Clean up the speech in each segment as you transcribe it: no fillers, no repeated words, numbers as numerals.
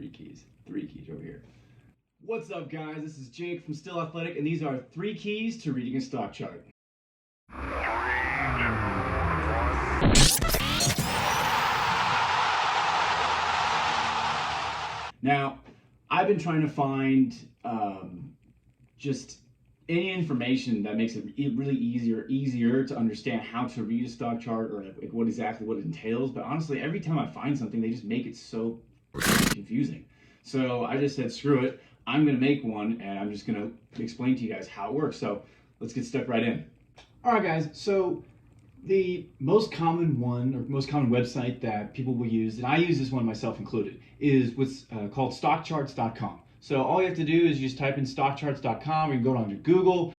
three keys over here. What's up, guys? This is Jake from Still Athletic, and these are 3 keys to reading a stock chart. Now, I've been trying to find just any information that makes it really easier to understand how to read a stock chart, or like what it entails. But honestly, every time I find something, they just make it so confusing. So I just said, screw it. I'm going to make one, and I'm just going to explain to you guys how it works. So let's get stuck right in. All right, guys. So the most common website that people will use, and I use this one myself included, is what's called stockcharts.com. So all you have to do is you just type in stockcharts.com, or you can go onto Google,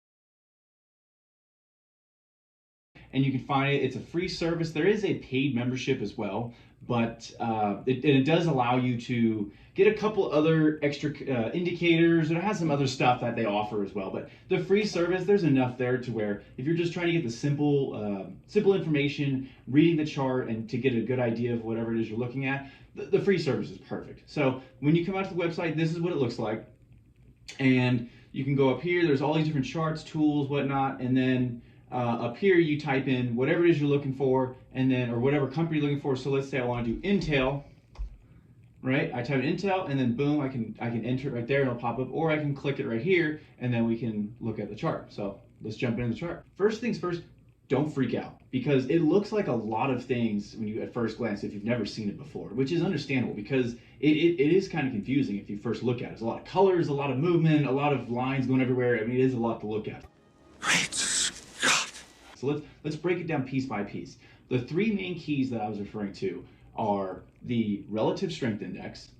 and you can find it. It's a free service. There is a paid membership as well, but it does allow you to get a couple other extra indicators, and it has some other stuff that they offer as well. But the free service, there's enough there to where if you're just trying to get the simple information, reading the chart, and to get a good idea of whatever it is you're looking at, the free service is perfect. So when you come out to the website, this is what it looks like. And you can go up here, there's all these different charts, tools, whatnot, and then up here you type in whatever it is you're looking for, and then, or whatever company you're looking for. So let's say I want to do Intel, right? I type in Intel, and then boom, I can enter it right there and it'll pop up, or I can click it right here and then we can look at the chart. So let's jump into the chart. First things first, don't freak out, because it looks like a lot of things when you at first glance if you've never seen it before, which is understandable because it is kind of confusing if you first look at it. There's a lot of colors, a lot of movement, a lot of lines going everywhere. I mean, it is a lot to look at. So let's break it down piece by piece. The 3 main keys that I was referring to are the relative strength index,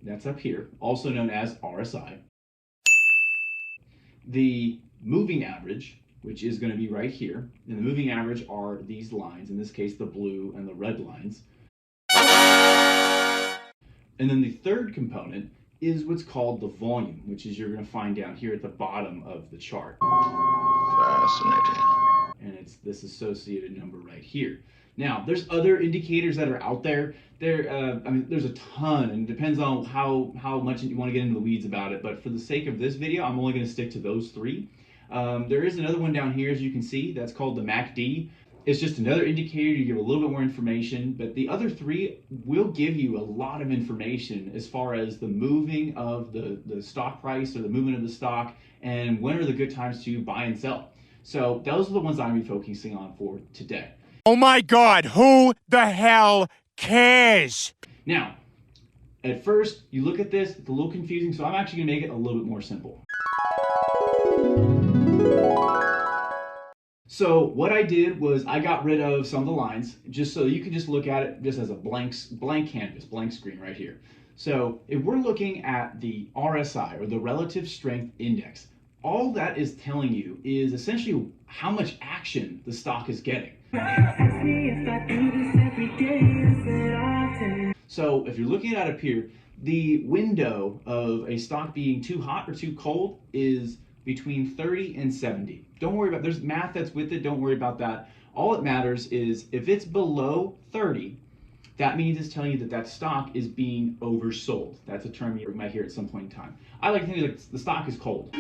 that's up here, also known as RSI. The moving average, which is going to be right here. And the moving average are these lines, in this case the blue and the red lines. And then the third component is what's called the volume, which is you're going to find down here at the bottom of the chart. Fascinating. And it's this associated number right here. Now, there's other indicators that are out there. I mean, there's a ton, and it depends on how much you want to get into the weeds about it. But for the sake of this video, I'm only going to stick to those 3. There is another one down here, as you can see, that's called the MACD. It's just another indicator to give a little bit more information, but the other 3 will give you a lot of information as far as the moving of the stock price, or the movement of the stock, and when are the good times to buy and sell. So those are the ones I'm going to be focusing on for today. Oh my God, who the hell cares? Now, at first, you look at this, it's a little confusing, so I'm actually going to make it a little bit more simple. So what I did was I got rid of some of the lines, just so you can just look at it just as a blank canvas, blank screen right here. So if we're looking at the RSI, or the relative strength index, all that is telling you is essentially how much action the stock is getting. So if you're looking at it up here, the window of a stock being too hot or too cold is between 30 and 70. Don't worry about, there's math that's with it, don't worry about that. All that matters is if it's below 30, that means it's telling you that that stock is being oversold. That's a term you might hear at some point in time. I like to think that the stock is cold.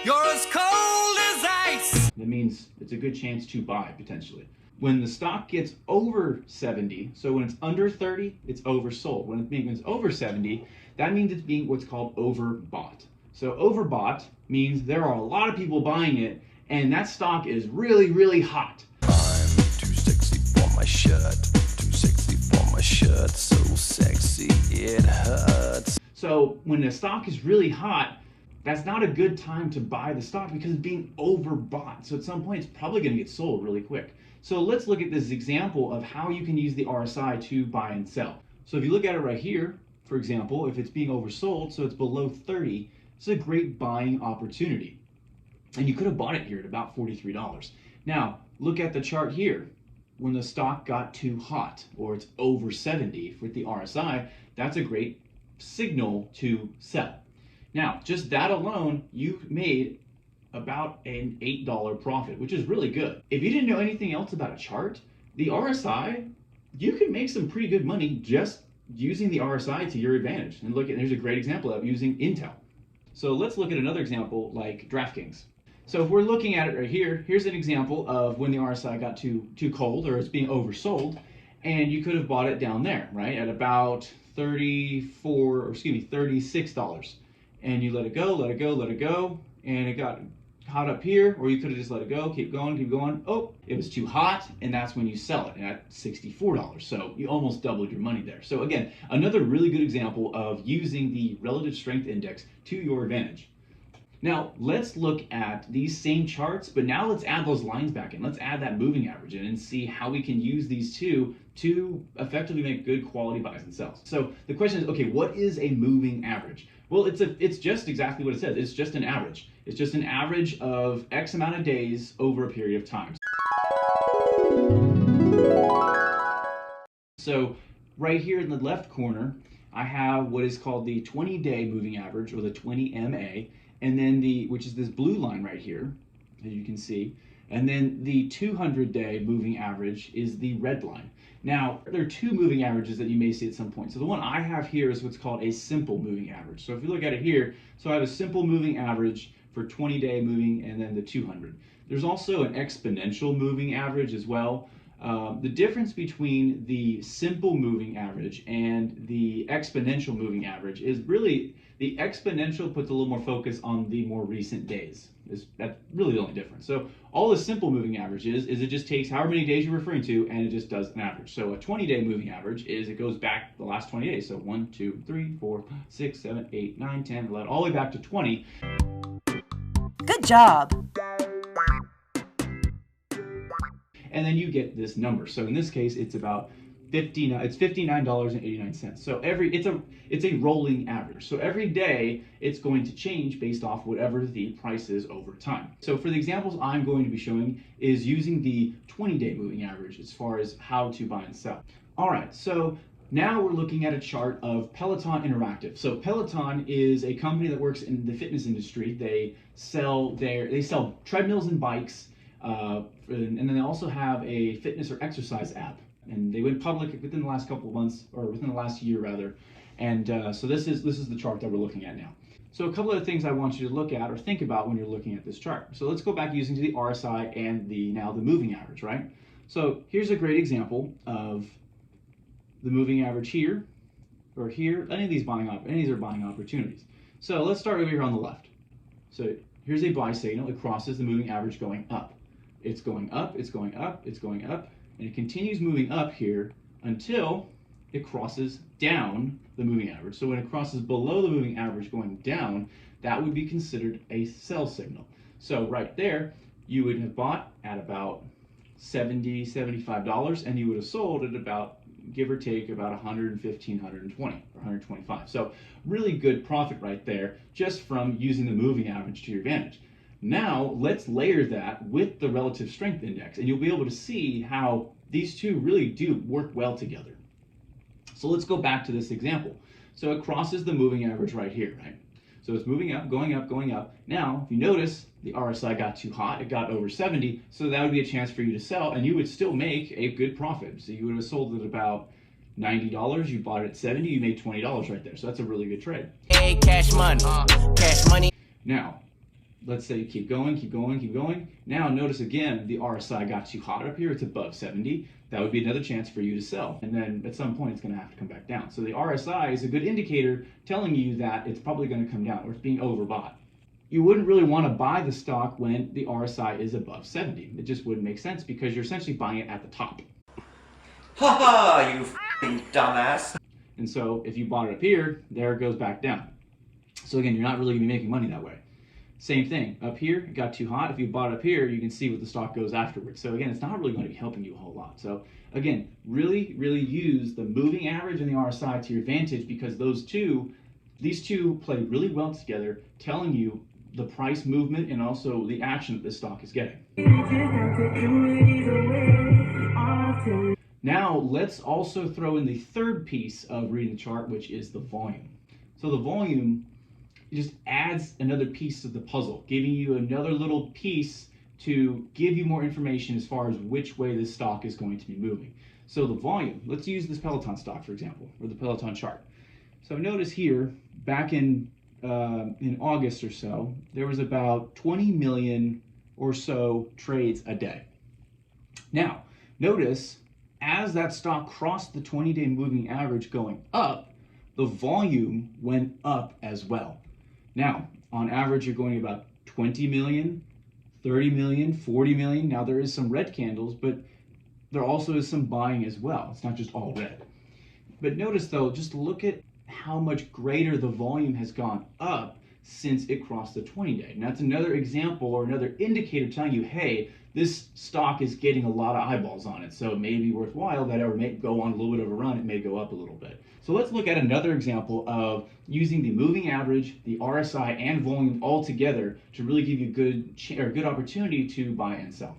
You're as cold as ice. That means it's a good chance to buy, potentially. When the stock gets over 70, so when it's under 30, it's oversold. When it's over 70, that means it's being what's called overbought. So overbought means there are a lot of people buying it, and that stock is really, really hot. I'm too sexy for my shirt. Too sexy for my shirt. So sexy it hurts. So when the stock is really hot, that's not a good time to buy the stock because it's being overbought. So at some point, it's probably going to get sold really quick. So let's look at this example of how you can use the RSI to buy and sell. So if you look at it right here, for example, if it's being oversold, so it's below 30, it's a great buying opportunity. And you could have bought it here at about $43. Now, look at the chart here. When the stock got too hot, or it's over 70 with the RSI, that's a great signal to sell. Now, just that alone, you made about an $8 profit, which is really good. If you didn't know anything else about a chart, the RSI, you can make some pretty good money just using the RSI to your advantage. And look at, there's a great example of using Intel. So let's look at another example like DraftKings. So if we're looking at it right here, here's an example of when the RSI got too cold or it's being oversold, and you could have bought it down there, right, at about $36, and you let it go, and it got hot up here, or you could have just let it go, keep going. Oh, it was too hot, and that's when you sell it at $64. So you almost doubled your money there. So again, another really good example of using the relative strength index to your advantage. Now, let's look at these same charts, but now let's add those lines back in. Let's add that moving average in and see how we can use these two to effectively make good quality buys and sells. So the question is, okay, what is a moving average? Well, it's just exactly what it says. It's just an average. It's just an average of X amount of days over a period of time. So right here in the left corner, I have what is called the 20-day moving average, or the 20 MA, and then which is this blue line right here, as you can see, and then the 200-day moving average is the red line. Now, there are two moving averages that you may see at some point. So the one I have here is what's called a simple moving average. So if you look at it here, so I have a simple moving average for 20-day moving and then the 200. There's also an exponential moving average as well. The difference between the simple moving average and the exponential moving average is really the exponential puts a little more focus on the more recent days. That's really the only difference. So all the simple moving average is it just takes however many days you're referring to and it just does an average. So a 20-day moving average is it goes back the last 20 days. So 1, 2, 3, 4, 6, 7, 8, 9, 10, 11, all the way back to 20. Good job. And then you get this number. So in this case, it's about $59.89. So it's a rolling average. So every day it's going to change based off whatever the price is over time. So for the examples I'm going to be showing is using the 20-day moving average as far as how to buy and sell. All right, so now we're looking at a chart of Peloton Interactive. So Peloton is a company that works in the fitness industry. They sell treadmills and bikes. And then they also have a fitness or exercise app, and they went public within the last couple of months, or within the last year rather. And so this is the chart that we're looking at now. So a couple of things I want you to look at or think about when you're looking at this chart. So let's go back using the RSI and now the moving average, right? So here's a great example of the moving average here or here. Any of these are buying opportunities. So let's start over here on the left. So here's a buy signal. It crosses the moving average going up. It's going up, it's going up, it's going up, and it continues moving up here until it crosses down the moving average. So when it crosses below the moving average going down, that would be considered a sell signal. So right there, you would have bought at about $70, $75, and you would have sold at about, give or take, about 115, 120, or 125. So really good profit right there just from using the moving average to your advantage. Now let's layer that with the relative strength index, and you'll be able to see how these two really do work well together. So let's go back to this example. So it crosses the moving average right here, right? So it's moving up, going up, going up. Now, if you notice, the RSI got too hot, it got over 70, so that would be a chance for you to sell, and you would still make a good profit. So you would have sold it about $90, you bought it at 70, you made $20 right there. So that's a really good trade. Hey, cash money, cash money. Now, let's say you keep going, keep going, keep going. Now notice again, the RSI got too hot up here, it's above 70. That would be another chance for you to sell. And then at some point it's gonna have to come back down. So the RSI is a good indicator telling you that it's probably gonna come down or it's being overbought. You wouldn't really wanna buy the stock when the RSI is above 70. It just wouldn't make sense because you're essentially buying it at the top. Ha ha, you f***ing dumbass. And so if you bought it up here, there it goes back down. So again, you're not really gonna be making money that way. Same thing, up here, it got too hot. If you bought up here, you can see what the stock goes afterwards. So again, it's not really going to be helping you a whole lot. So again, really use the moving average and the RSI to your advantage because these two play really well together, telling you the price movement and also the action that the stock is getting. Now, let's also throw in the third piece of reading the chart, which is the volume. So the volume just adds another piece to the puzzle, giving you another little piece to give you more information as far as which way this stock is going to be moving. So the volume, let's use this Peloton stock, for example, or the Peloton chart. So notice here, back in August or so, there was about 20 million or so trades a day. Now, notice as that stock crossed the 20-day moving average going up, the volume went up as well. Now, on average, you're going about 20 million, 30 million, 40 million. Now, there is some red candles, but there also is some buying as well. It's not just all red. But notice though, just look at how much greater the volume has gone up since it crossed the 20-day. And that's another example or another indicator telling you, hey, this stock is getting a lot of eyeballs on it. So it may be worthwhile that it may go on a little bit of a run. It may go up a little bit. So let's look at another example of using the moving average, the RSI, and volume all together to really give you a good opportunity to buy and sell.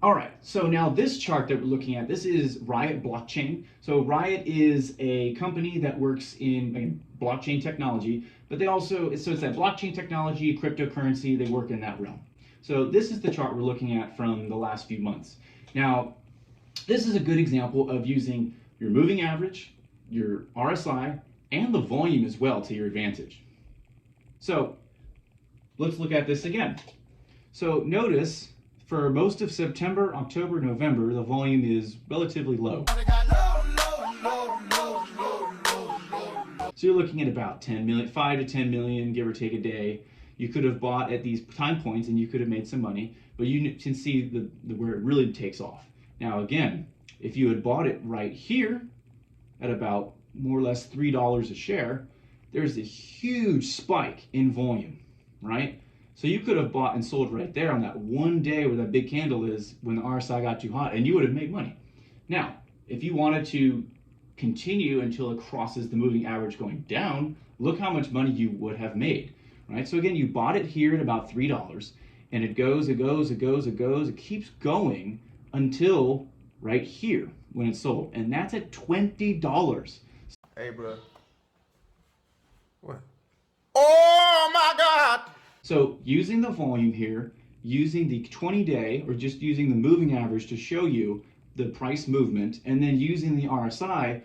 All right, so now this chart that we're looking at, this is Riot Blockchain. So Riot is a company that works in blockchain technology, but they also, so it's that blockchain technology, cryptocurrency, they work in that realm. So this is the chart we're looking at from the last few months. Now, this is a good example of using your moving average, your RSI, and the volume as well to your advantage. So let's look at this again. So notice, for most of September, October, November, the volume is relatively low. So you're looking at about 10 million, 5 to 10 million, give or take a day. You could have bought at these time points and you could have made some money, but you can see where it really takes off. Now again, if you had bought it right here at about more or less $3 a share, there's a huge spike in volume, right? So you could have bought and sold right there on that one day where that big candle is when the RSI got too hot, and you would have made money. Now, if you wanted to continue until it crosses the moving average going down, look how much money you would have made, right? So again, you bought it here at about $3, and it goes, it keeps going until right here when it's sold, and that's at $20. Hey, bro. What? Oh my God! So using the volume here, using the 20-day, or just using the moving average to show you the price movement, and then using the RSI,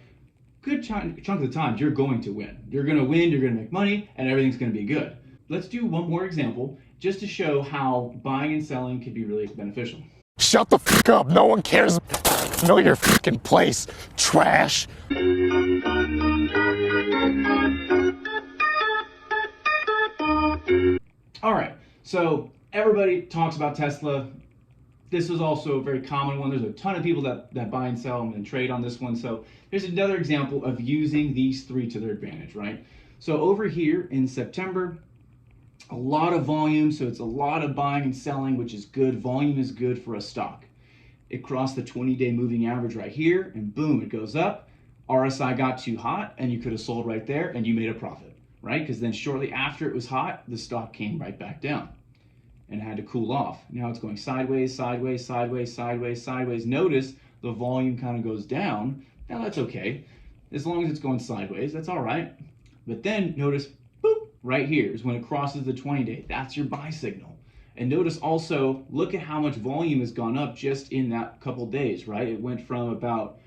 good chunk of the time, you're going to win. You're going to win, you're going to make money, and everything's going to be good. Let's do one more example, just to show how buying and selling can be really beneficial. Shut the fuck up. No one cares. Know your fucking place, trash. All right, so everybody talks about Tesla. This was also a very common one. There's a ton of people that buy and sell and trade on this one. So here's another example of using these three to their advantage, right? So over here in September, a lot of volume, so it's a lot of buying and selling, which is good. Volume is good for a stock. It crossed the 20-day moving average right here, and boom, it goes up. RSI got too hot, and you could have sold right there, and you made a profit, right? Because then shortly after it was hot, the stock came right back down and had to cool off. Now it's going sideways, sideways, sideways, sideways, sideways. Notice the volume kind of goes down. Now that's okay. As long as it's going sideways, that's all right. But then notice, boop, right here is when it crosses the 20-day. That's your buy signal. And notice also, look at how much volume has gone up just in that couple days, right? It went from about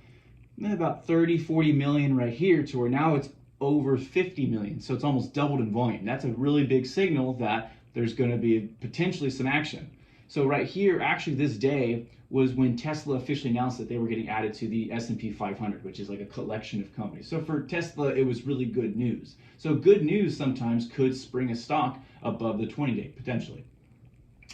30, 40 million right here to where now it's over 50 million. So it's almost doubled in volume. That's a really big signal that there's going to be potentially some action. So right here, actually this day was when Tesla officially announced that they were getting added to the S&P 500, which is like a collection of companies. So for Tesla, it was really good news. So good news sometimes could spring a stock above the 20-day potentially.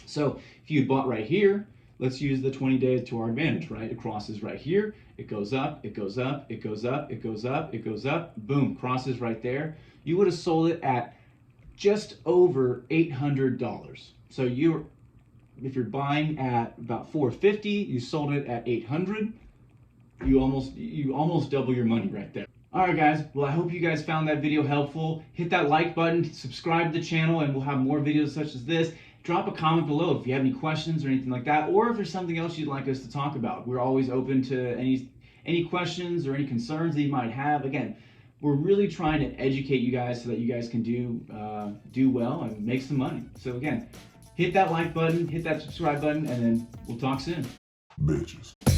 So if you bought right here, let's use the 20-day to our advantage, right? It crosses right here, it goes up, it goes up, it goes up, it goes up, it goes up, boom, crosses right there. You would have sold it at just over $800. So if you're buying at about $450, you sold it at $800. You almost double your money right there. All right, guys. Well, I hope you guys found that video helpful. Hit that like button, subscribe to the channel, and we'll have more videos such as this. Drop a comment below if you have any questions or anything like that, or if there's something else you'd like us to talk about. We're always open to any questions or any concerns that you might have. Again, we're really trying to educate you guys so that you guys can do well and make some money. So again, hit that like button, hit that subscribe button, and then we'll talk soon. Bitches.